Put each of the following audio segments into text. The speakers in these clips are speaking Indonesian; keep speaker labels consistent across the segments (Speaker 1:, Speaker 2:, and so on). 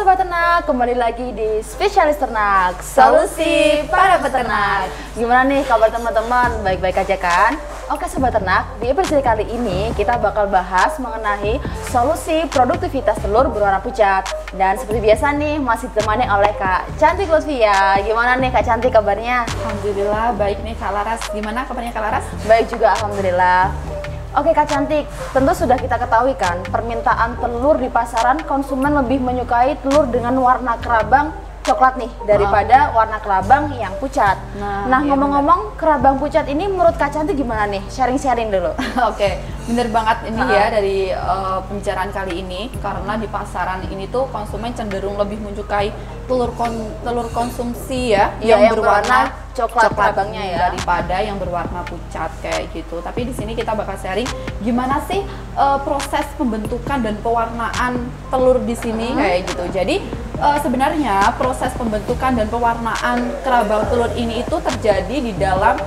Speaker 1: Sobat Ternak, kembali lagi di Spesialis Ternak, solusi para peternak. Gimana nih kabar teman-teman? Baik-baik aja kan? Oke Sobat Ternak, di episode kali ini kita bakal bahas mengenai solusi produktivitas telur berwarna pucat. Dan seperti biasa nih, masih ditemani oleh Kak Cantik Lutfia. Gimana nih Kak Cantik kabarnya?
Speaker 2: Alhamdulillah baik nih Kak Laras. Gimana kabarnya Kak Laras?
Speaker 1: Baik juga, Alhamdulillah. Oke Kak Cantik, tentu sudah kita ketahui kan, permintaan telur di pasaran konsumen lebih menyukai telur dengan warna kerabang coklat nih daripada warna kerabang yang pucat. Nah ngomong-ngomong kerabang pucat ini menurut Kak Cantik gimana nih? Sharing-sharing dulu.
Speaker 2: Oke, bener banget ini ya dari pembicaraan kali ini, karena di pasaran ini tuh konsumen cenderung lebih menyukai telur konsumsi ya, yang berwarna coklat kerabangnya ya, daripada yang berwarna pucat kayak gitu. Tapi di sini kita bakal sharing gimana sih proses pembentukan dan pewarnaan telur di sini kayak gitu. Jadi sebenarnya proses pembentukan dan pewarnaan kerabang telur ini itu terjadi di dalam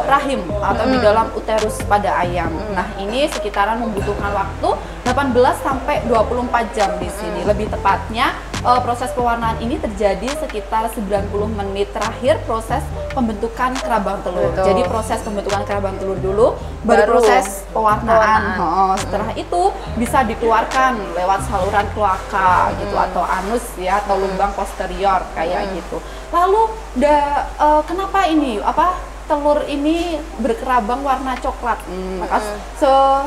Speaker 2: rahim atau di dalam uterus pada ayam. Nah, ini sekitaran membutuhkan waktu 18 sampai 24 jam di sini. Lebih tepatnya proses pewarnaan ini terjadi sekitar 90 menit terakhir proses pembentukan kerabang telur.
Speaker 1: Betul.
Speaker 2: Jadi proses pembentukan kerabang telur dulu, baru proses pewarnaan. Setelah itu bisa dikeluarkan lewat saluran kloaka gitu atau anus ya, atau lubang posterior kayak gitu. Lalu kenapa ini telur ini berkerabang warna coklat? Maka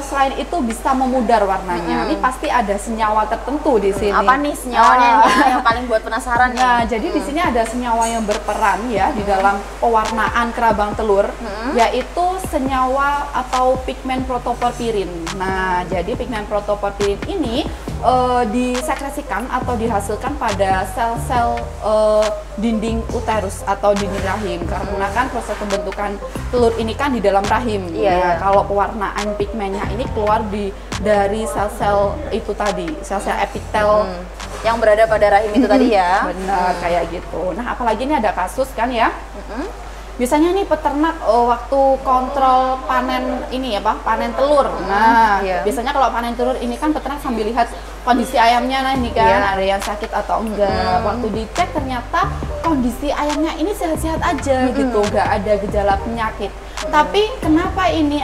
Speaker 2: selain itu bisa memudar warnanya. Ini pasti ada senyawa tertentu di sini.
Speaker 1: Apa nih senyawanya yang paling buat penasaran nih?
Speaker 2: Nah, jadi di sini ada senyawa yang berperan ya di dalam pewarnaan kerabang telur, yaitu senyawa atau pigmen protoporfirin. Nah, jadi pigmen protoporfirin ini disekresikan atau dihasilkan pada sel-sel dinding uterus atau dinding rahim, karena kan proses pembentukan telur ini kan di dalam rahim. Nah, kalau pewarnaan pigmennya ini keluar dari sel-sel itu tadi, sel-sel epitel
Speaker 1: yang berada pada rahim itu tadi ya.
Speaker 2: Benar, kayak gitu. Nah, apalagi ini ada kasus kan ya. Biasanya nih peternak waktu kontrol panen ini ya panen telur. Nah, biasanya kalau panen telur ini kan peternak sambil lihat kondisi ayamnya, nah ini kan ada yang sakit atau enggak. Waktu dicek ternyata kondisi ayamnya ini sehat-sehat aja gitu, nggak ada gejala penyakit. Tapi kenapa ini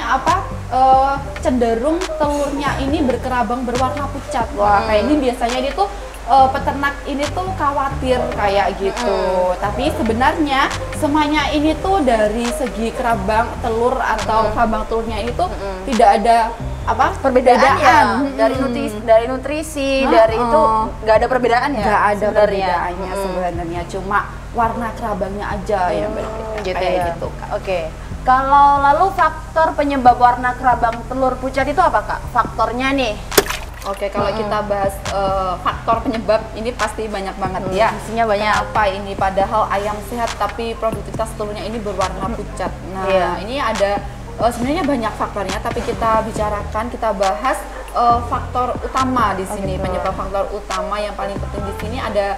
Speaker 2: cenderung telurnya ini berkerabang berwarna pucat? Wah, kayak ini biasanya dia tuh peternak ini tuh khawatir kayak gitu. Tapi sebenarnya semuanya ini tuh dari segi kerabang telur atau kerabang telurnya itu tidak ada
Speaker 1: perbedaan ya? dari nutrisi dari itu nggak ada perbedaan ya?
Speaker 2: Nggak ada perbedaannya sebenarnya, cuma warna kerabangnya aja yang berbeda
Speaker 1: gitu
Speaker 2: kayak
Speaker 1: ya?
Speaker 2: gitu.
Speaker 1: Oke. Kalau lalu faktor penyebab warna kerabang telur pucat itu apa Kak? Faktornya nih?
Speaker 2: Oke, kalau kita bahas faktor penyebab ini pasti banyak banget ya.
Speaker 1: Isinya banyak.
Speaker 2: Kenapa ini padahal ayam sehat tapi produktivitas telurnya ini berwarna pucat. Nah, ini ada sebenarnya banyak faktornya, tapi kita bahas faktor utama di sini. Penyebab faktor utama yang paling penting di sini ada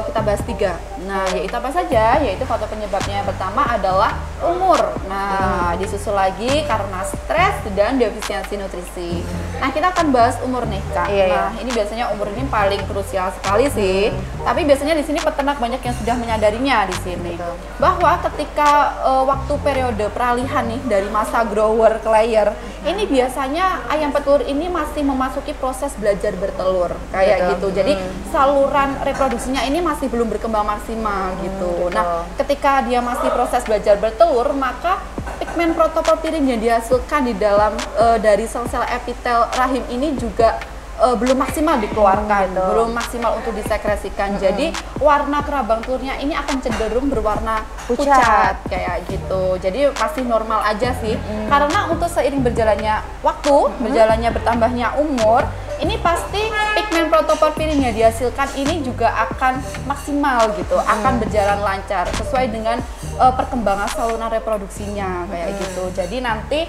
Speaker 2: kita bahas 3. Nah, yaitu apa saja? Yaitu faktor penyebabnya yang pertama adalah umur. Nah, disusul lagi karena stres dan defisiensi nutrisi. Nah, kita akan bahas umur nih, Kak. Nah, ini biasanya umur ini paling krusial sekali sih. Tapi biasanya di sini peternak banyak yang sudah menyadarinya di sini. Bahwa ketika waktu periode peralihan nih dari masa grower ke layer, ini biasanya ayam petelur ini masih memasuki proses belajar bertelur kayak gitu. Jadi saluran reproduksinya ini masih belum berkembang maksimal gitu. Nah, ketika dia masih proses belajar bertelur, maka pigmen protoporfirin yang dihasilkan di dalam dari sel-sel epitel rahim ini juga belum maksimal dikeluarkan, belum maksimal untuk disekresikan. Jadi warna kerabang telurnya ini akan cenderung berwarna pucat kayak gitu. Jadi masih normal aja sih. Karena untuk seiring berjalannya waktu, berjalannya bertambahnya umur, ini pasti pigmen protoporfirin yang dihasilkan ini juga akan maksimal gitu, akan berjalan lancar sesuai dengan perkembangan saluran reproduksinya kayak gitu. Jadi nanti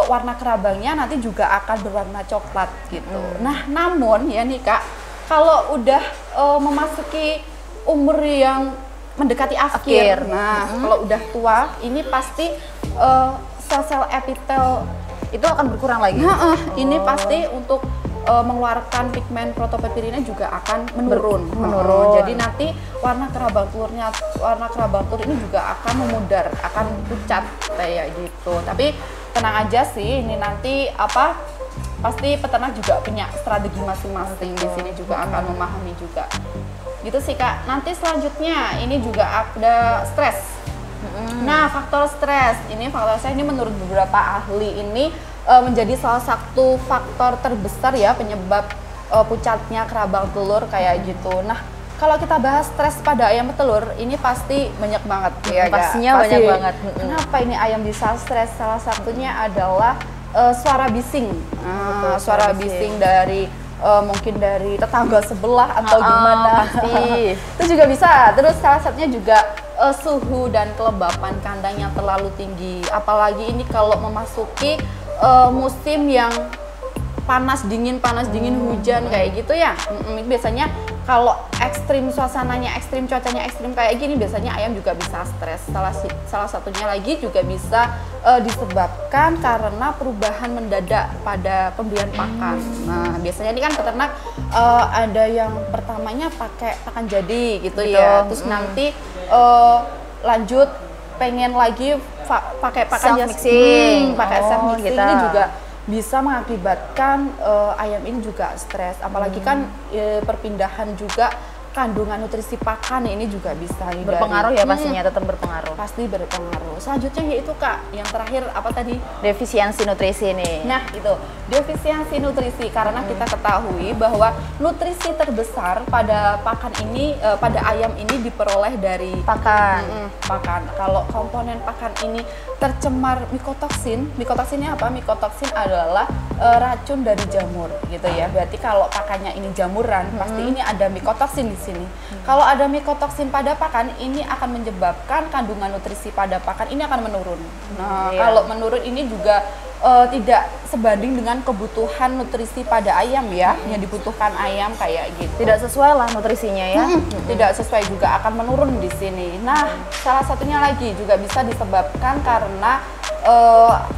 Speaker 2: warna kerabangnya nanti juga akan berwarna coklat gitu. Nah, namun ya nih Kak, kalau udah memasuki umur yang mendekati akhir, nah kalau udah tua, ini pasti sel-sel epitel
Speaker 1: itu akan berkurang lagi.
Speaker 2: Ini pasti untuk mengeluarkan pigmen protoporfirinnya juga akan menurun. Jadi nanti warna kerabang telur ini juga akan memudar, akan pucat kayak gitu. Tapi tenang aja sih, ini nanti pasti peternak juga punya strategi masing-masing. Di sini juga akan memahami juga. Gitu sih Kak. Nanti selanjutnya ini juga ada stres. Nah, faktor stres ini menurut beberapa ahli ini menjadi salah satu faktor terbesar ya penyebab pucatnya kerabang telur kayak gitu. Nah, kalau kita bahas stres pada ayam petelur ini pasti banyak banget ya.
Speaker 1: Pastinya banyak banget.
Speaker 2: Kenapa ini ayam bisa stres? Salah satunya adalah suara bising. Suara bising dari mungkin dari tetangga sebelah atau gimana.
Speaker 1: Pasti.
Speaker 2: Itu juga bisa. Terus salah satunya juga suhu dan kelembapan kandang yang terlalu tinggi. Apalagi ini kalau memasuki musim yang panas dingin hujan kayak gitu ya. Biasanya kalau ekstrim suasananya, ekstrim cuacanya ekstrim kayak gini, biasanya ayam juga bisa stres. Salah satunya lagi juga bisa disebabkan karena perubahan mendadak pada pemberian pakan. Nah, biasanya ini kan peternak ada yang pertamanya pakai pakan jadi gitu ya. Terus nanti lanjut pengen lagi pakai pakan
Speaker 1: mixing,
Speaker 2: pakai self mixing
Speaker 1: gitu.
Speaker 2: Ini juga bisa mengakibatkan ayam ini juga stres, apalagi kan perpindahan juga kandungan nutrisi pakan ini juga bisa
Speaker 1: berpengaruh ya pastinya, tetap berpengaruh.
Speaker 2: Pasti berpengaruh. Selanjutnya yaitu Kak, yang terakhir apa tadi?
Speaker 1: Defisiensi nutrisi nih.
Speaker 2: Nah itu, defisiensi nutrisi karena kita ketahui bahwa nutrisi terbesar pada pakan ini, pada ayam ini diperoleh dari
Speaker 1: pakan.
Speaker 2: Pakan. Kalau komponen pakan ini tercemar mikotoksin, mikotoksinnya apa? Mikotoksin adalah racun dari jamur gitu ya. Berarti kalau pakannya ini jamuran, pasti ini ada mikotoksin di sini. Kalau ada mikotoksin pada pakan, ini akan menyebabkan kandungan nutrisi pada pakan ini akan menurun. Nah, kalau menurun ini juga tidak sebanding dengan kebutuhan nutrisi pada ayam ya, yang dibutuhkan ayam kayak gitu.
Speaker 1: Tidak sesuai lah nutrisinya ya.
Speaker 2: Tidak sesuai juga akan menurun di sini. Nah, salah satunya lagi juga bisa disebabkan karena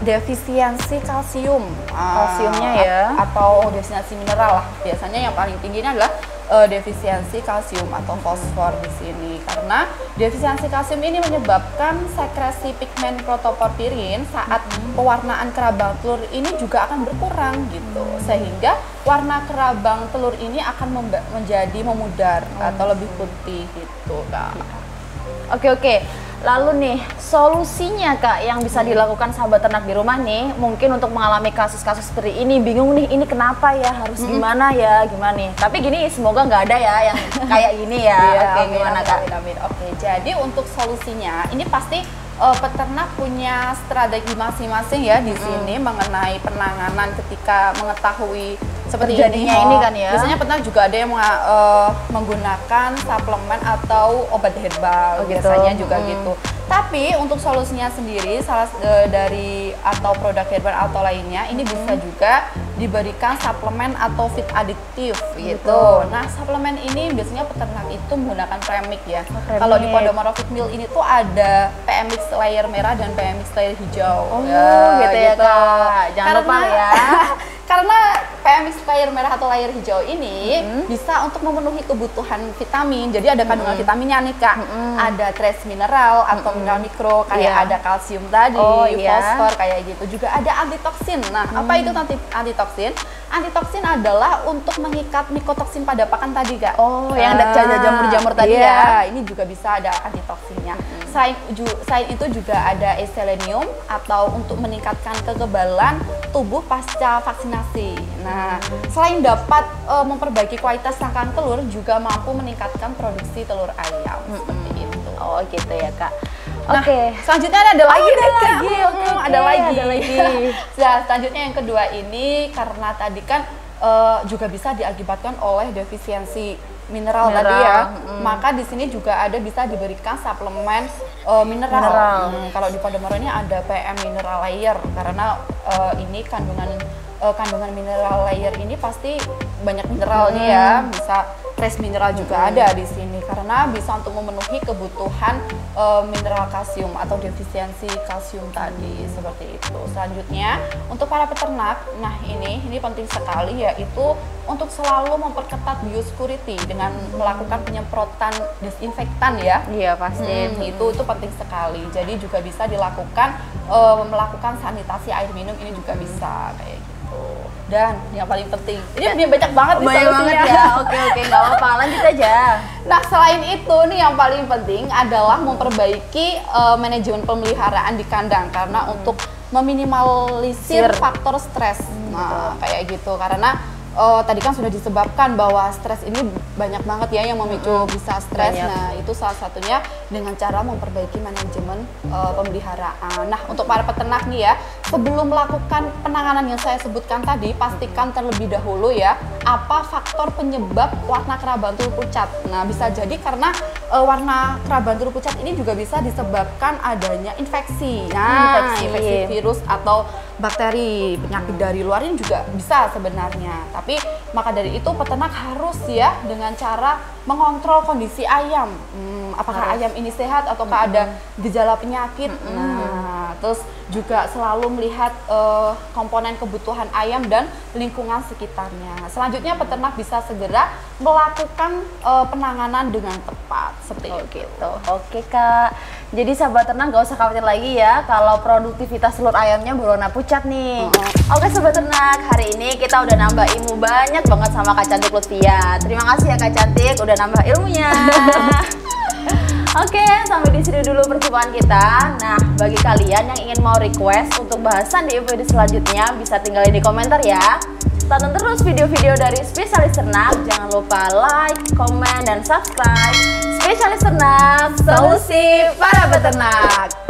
Speaker 2: defisiensi kalsium.
Speaker 1: Kalsiumnya ya.
Speaker 2: Atau defisiensi mineral lah. Biasanya yang paling tinggi ini adalah defisiensi kalsium atau fosfor di sini, karena defisiensi kalsium ini menyebabkan sekresi pigmen protoporfirin saat pewarnaan kerabang telur ini juga akan berkurang gitu, sehingga warna kerabang telur ini akan menjadi memudar atau lebih putih gitu Kak.
Speaker 1: Oke. Lalu nih, solusinya Kak yang bisa dilakukan sahabat ternak di rumah nih, mungkin untuk mengalami kasus-kasus seperti ini, bingung nih, ini kenapa ya, harus gimana ya, gimana nih. Tapi gini, semoga nggak ada ya yang kayak gini ya. Oke, gimana Kak?
Speaker 2: Amin. Oke, jadi untuk solusinya, ini pasti peternak punya strategi masing-masing ya di sini mengenai penanganan ketika mengetahui seperti
Speaker 1: terjadinya ini kan ya.
Speaker 2: Biasanya peternak juga ada yang menggunakan suplemen atau obat herbal, biasanya juga gitu. Tapi untuk solusinya sendiri atau produk herbal atau lainnya ini bisa juga diberikan suplemen atau feed adiktif gitu. Nah, suplemen ini biasanya peternak itu menggunakan premix ya. Kalau di Podomoro Feed Mill ini tuh ada PMX layer merah dan PMX layer hijau.
Speaker 1: Gitu ya Kak. Jangan lupa ya.
Speaker 2: Karena PMX layer merah atau layer hijau ini bisa untuk memenuhi kebutuhan vitamin. Jadi ada kandungan vitaminnya nih Kak. Ada trace mineral atau mineral mikro, kayak ada kalsium tadi, fosfor kayak gitu. Juga ada antitoksin. Nah, apa itu antitoksin? Antitoksin adalah untuk mengikat mikotoksin pada pakan tadi Kak.
Speaker 1: Yang ada jamur-jamur tadi ya.
Speaker 2: Ini juga bisa ada antitoksinnya. Selain itu juga ada selenium atau untuk meningkatkan kekebalan tubuh pasca vaksinasi. Nah, selain dapat memperbaiki kualitas sangkang telur, juga mampu meningkatkan produksi telur ayam. Seperti itu.
Speaker 1: Oh gitu ya Kak.
Speaker 2: Nah, selanjutnya ada lagi nih Kak. Ada lagi. Nah, selanjutnya yang kedua ini karena tadi kan juga bisa diakibatkan oleh defisiensi mineral tadi ya. Maka di sini juga bisa diberikan suplemen mineral. Kalau di Podomoro ini ada PM mineral layer karena ini kandungan mineral layer ini pasti banyak mineralnya ya, bisa trace mineral juga ada di sini karena bisa untuk memenuhi kebutuhan mineral kalsium atau defisiensi kalsium tadi seperti itu. Selanjutnya untuk para peternak, nah ini penting sekali yaitu untuk selalu memperketat biosecurity dengan melakukan penyemprotan desinfektan ya.
Speaker 1: Iya pasti.
Speaker 2: Itu penting sekali. Jadi juga bisa dilakukan melakukan sanitasi air minum ini juga bisa kayak gitu. Dan yang paling penting, ini banyak banget nih solusinya
Speaker 1: ya. Oke, nggak apa-apa, lanjut aja.
Speaker 2: Nah selain itu nih yang paling penting adalah memperbaiki manajemen pemeliharaan di kandang karena untuk meminimalisir faktor stres. Nah kayak gitu karena tadi kan sudah disebabkan bahwa stres ini banyak banget ya yang memicu bisa stres. Nah itu salah satunya dengan cara memperbaiki manajemen pemeliharaan. Nah untuk para peternak nih ya, sebelum melakukan penanganan yang saya sebutkan tadi, pastikan terlebih dahulu ya apa faktor penyebab warna kerabantul pucat. Nah bisa jadi karena warna kerabantul pucat ini juga bisa disebabkan adanya infeksi. Nah infeksi virus atau bakteri, penyakit dari luar ini juga bisa sebenarnya. Tapi maka dari itu peternak harus ya dengan cara mengontrol kondisi ayam. Apakah ayam ini sehat ataukah ada gejala penyakit. Nah, terus juga selalu melihat komponen kebutuhan ayam dan lingkungan sekitarnya. Selanjutnya peternak bisa segera melakukan penanganan dengan tepat seperti itu.
Speaker 1: Oke Kak. Jadi sahabat ternak gak usah khawatir lagi ya kalau produktivitas telur ayamnya berwarna pucat nih. Oke sobat ternak, hari ini kita udah nambah ilmu banyak banget sama Kak Cantik Lutfia. Terima kasih ya Kak Cantik udah nambah ilmunya. Oke, sampai di sini dulu perjumpaan kita. Nah, bagi kalian yang ingin mau request untuk bahasan di episode selanjutnya bisa tinggalin di komentar ya. Tonton terus video-video dari Spesialis Ternak. Jangan lupa like, komen, dan subscribe. Spesialis Ternak, solusi para peternak.